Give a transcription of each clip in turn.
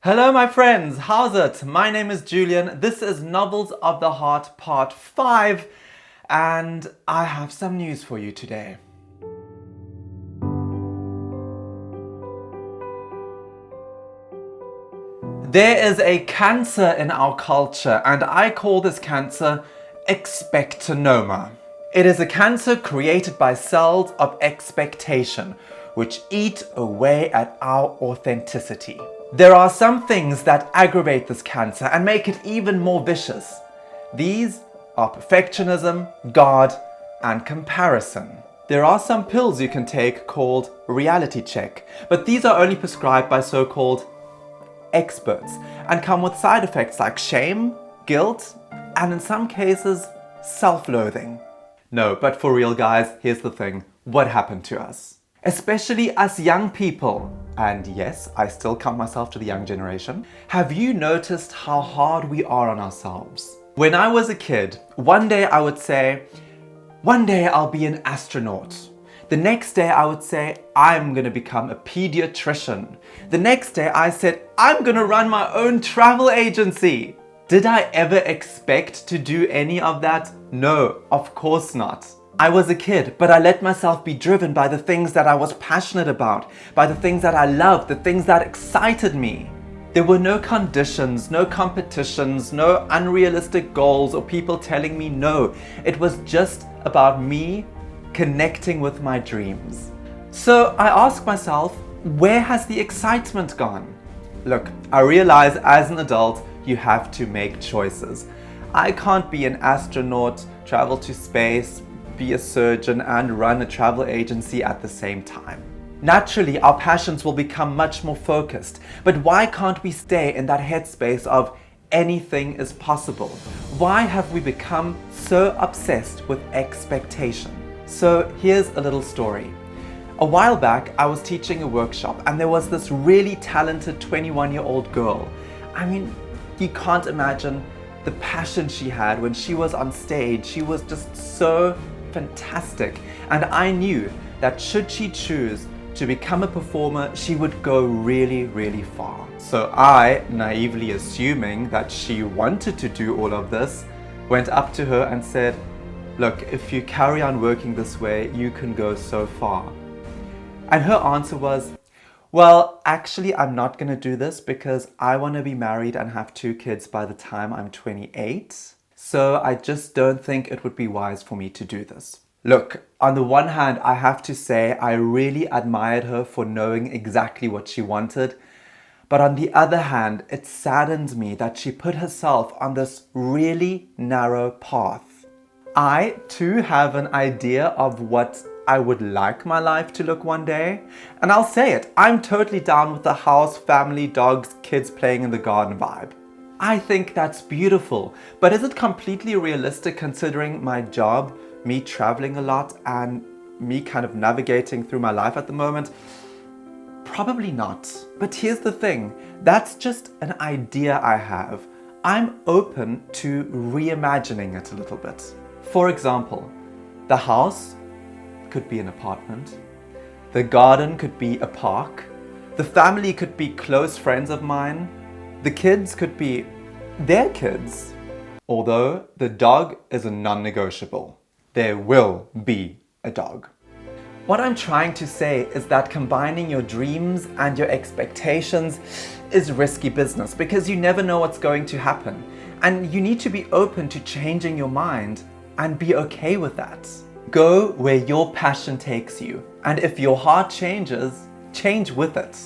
Hello my friends, how's it? My name is Julian, this is Novels of the Heart Part 5 and I have some news for you today. There is a cancer in our culture and I call this cancer expectanoma. It is a cancer created by cells of expectation which eat away at our authenticity. There are some things that aggravate this cancer and make it even more vicious. These are perfectionism, God, and comparison. There are some pills you can take called reality check, but these are only prescribed by so-called experts and come with side effects like shame, guilt, and in some cases, self-loathing. No, but for real guys, here's the thing. What happened to us? Especially us young people, and yes, I still count myself to the young generation. Have you noticed how hard we are on ourselves? When I was a kid, one day I would say, one day I'll be an astronaut. The next day I would say, I'm gonna become a pediatrician. The next day I said, I'm gonna run my own travel agency. Did I ever expect to do any of that? No, of course not. I was a kid, but I let myself be driven by the things that I was passionate about, by the things that I loved, the things that excited me. There were no conditions, no competitions, no unrealistic goals or people telling me no. It was just about me connecting with my dreams. So I asked myself, where has the excitement gone? Look, I realize as an adult, you have to make choices. I can't be an astronaut, travel to space, be a surgeon and run a travel agency at the same time. Naturally, our passions will become much more focused, but why can't we stay in that headspace of anything is possible? Why have we become so obsessed with expectation? So here's a little story. A while back, I was teaching a workshop and there was this really talented 21-year-old girl. I mean, you can't imagine the passion she had when she was on stage. She was just so fantastic, and I knew that should she choose to become a performer, she would go really, really far. So I, naively assuming that she wanted to do all of this, went up to her and said, look, if you carry on working this way, you can go so far. And her answer was, well, actually, I'm not going to do this because I want to be married and have 2 kids by the time I'm 28. So I just don't think it would be wise for me to do this. Look, on the one hand, I have to say I really admired her for knowing exactly what she wanted. But on the other hand, it saddens me that she put herself on this really narrow path. I too have an idea of what I would like my life to look one day. And I'll say it, I'm totally down with the house, family, dogs, kids playing in the garden vibe. I think that's beautiful, but is it completely realistic considering my job, me traveling a lot, and me kind of navigating through my life at the moment? Probably not. But here's the thing, that's just an idea I have. I'm open to reimagining it a little bit. For example, the house could be an apartment, the garden could be a park, the family could be close friends of mine, the kids could be their kids. Although the dog is a non-negotiable. There will be a dog. What I'm trying to say is that combining your dreams and your expectations is risky business because you never know what's going to happen. And you need to be open to changing your mind and be okay with that. Go where your passion takes you. And if your heart changes, change with it.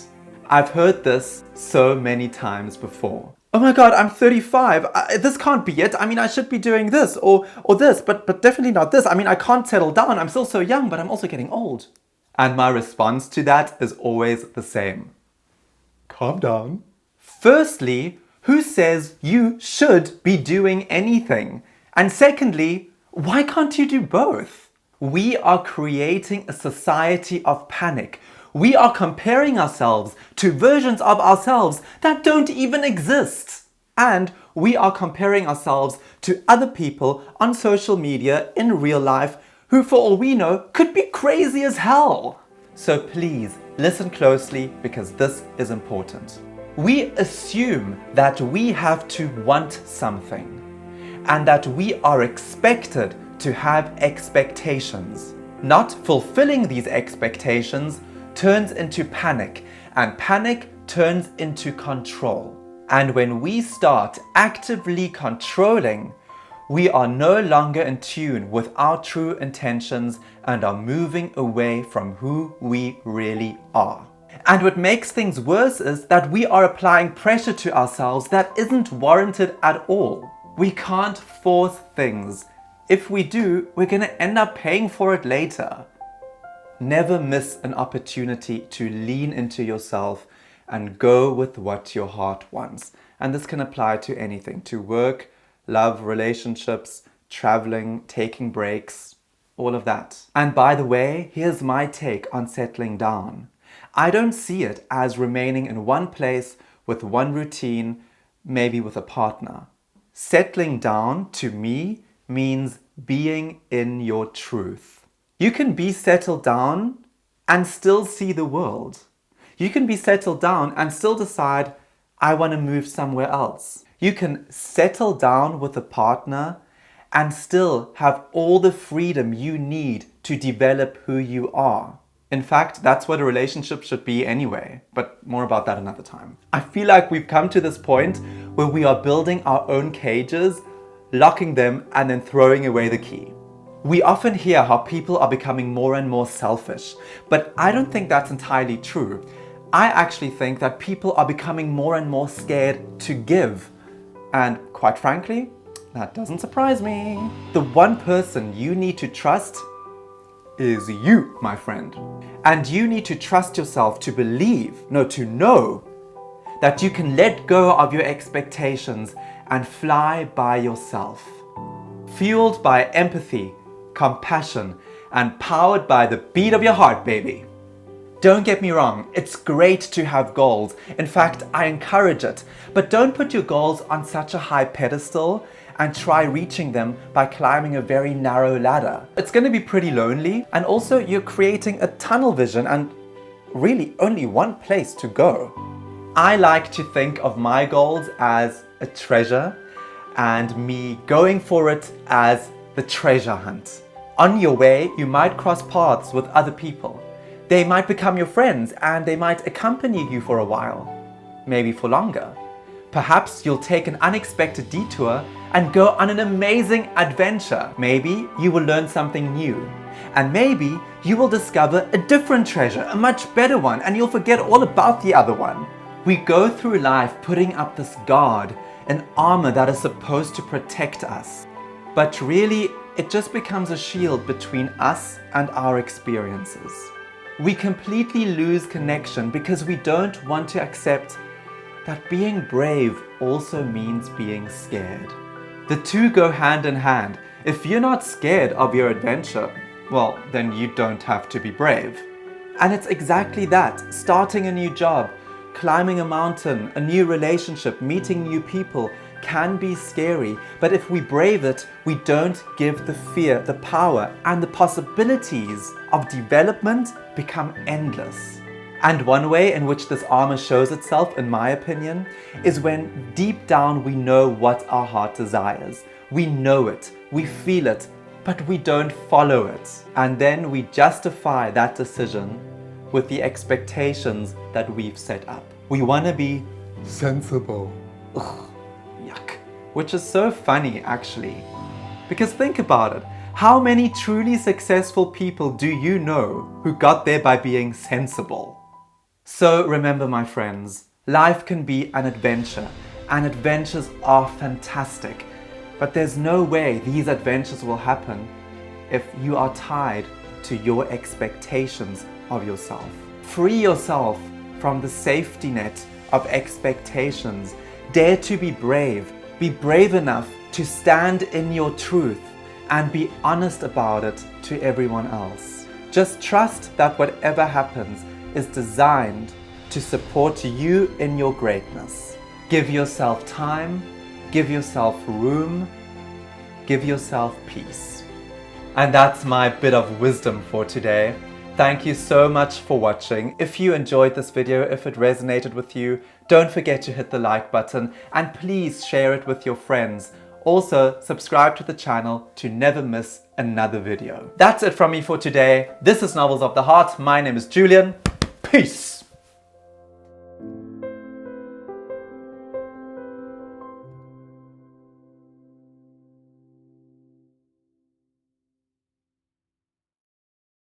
I've heard this so many times before. Oh my God, I'm 35. This can't be it. I mean, I should be doing this or this, but definitely not this. I mean, I can't settle down. I'm still so young, but I'm also getting old. And my response to that is always the same. Calm down. Firstly, who says you should be doing anything? And secondly, why can't you do both? We are creating a society of panic. We are comparing ourselves to versions of ourselves that don't even exist. And we are comparing ourselves to other people on social media in real life who, for all we know, could be crazy as hell. So please listen closely because this is important. We assume that we have to want something and that we are expected to have expectations. Not fulfilling these expectations turns into panic, and panic turns into control. And when we start actively controlling, we are no longer in tune with our true intentions and are moving away from who we really are. And what makes things worse is that we are applying pressure to ourselves that isn't warranted at all. We can't force things. If we do, we're going to end up paying for it later. Never miss an opportunity to lean into yourself and go with what your heart wants. And this can apply to anything, to work, love, relationships, traveling, taking breaks, all of that. And by the way, here's my take on settling down. I don't see it as remaining in one place with one routine, maybe with a partner. Settling down, to me, means being in your truth. You can be settled down and still see the world. You can be settled down and still decide, I want to move somewhere else. You can settle down with a partner and still have all the freedom you need to develop who you are. In fact, that's what a relationship should be anyway, but more about that another time. I feel like we've come to this point where we are building our own cages, locking them, and then throwing away the key. We often hear how people are becoming more and more selfish, but I don't think that's entirely true. I actually think that people are becoming more and more scared to give. And quite frankly, that doesn't surprise me. The one person you need to trust is you, my friend. And you need to trust yourself to to know that you can let go of your expectations and fly by yourself. Fueled by empathy, compassion, and powered by the beat of your heart, baby. Don't get me wrong, it's great to have goals. In fact, I encourage it. But don't put your goals on such a high pedestal and try reaching them by climbing a very narrow ladder. It's going to be pretty lonely, and also you're creating a tunnel vision and really only one place to go. I like to think of my goals as a treasure and me going for it as the treasure hunt. On your way, you might cross paths with other people. They might become your friends and they might accompany you for a while, maybe for longer. Perhaps you'll take an unexpected detour and go on an amazing adventure. Maybe you will learn something new. And maybe you will discover a different treasure, a much better one, and you'll forget all about the other one. We go through life putting up this guard, an armor that is supposed to protect us. But really, it just becomes a shield between us and our experiences. We completely lose connection because we don't want to accept that being brave also means being scared. The two go hand in hand. If you're not scared of your adventure, well, then you don't have to be brave. And it's exactly that. Starting a new job, climbing a mountain, a new relationship, meeting new people can be scary. But if we brave it, we don't give the fear, the power, and the possibilities of development become endless. And one way in which this armor shows itself, in my opinion, is when deep down we know what our heart desires. We know it, we feel it, but we don't follow it. And then we justify that decision with the expectations that we've set up. We want to be sensible. Ugh, yuck. Which is so funny, actually. Because think about it. How many truly successful people do you know who got there by being sensible? So remember, my friends, life can be an adventure, and adventures are fantastic. But there's no way these adventures will happen if you are tied to your expectations of yourself. Free yourself from the safety net of expectations. Dare to be brave. Be brave enough to stand in your truth and be honest about it to everyone else. Just trust that whatever happens is designed to support you in your greatness. Give yourself time, give yourself room, give yourself peace. And that's my bit of wisdom for today. Thank you so much for watching. If you enjoyed this video, if it resonated with you, Don't forget to hit the like button and please share it with your friends. Also, subscribe to the channel to never miss another video. That's it from me for today. This is Novels of the Heart. My name is Julian. Peace!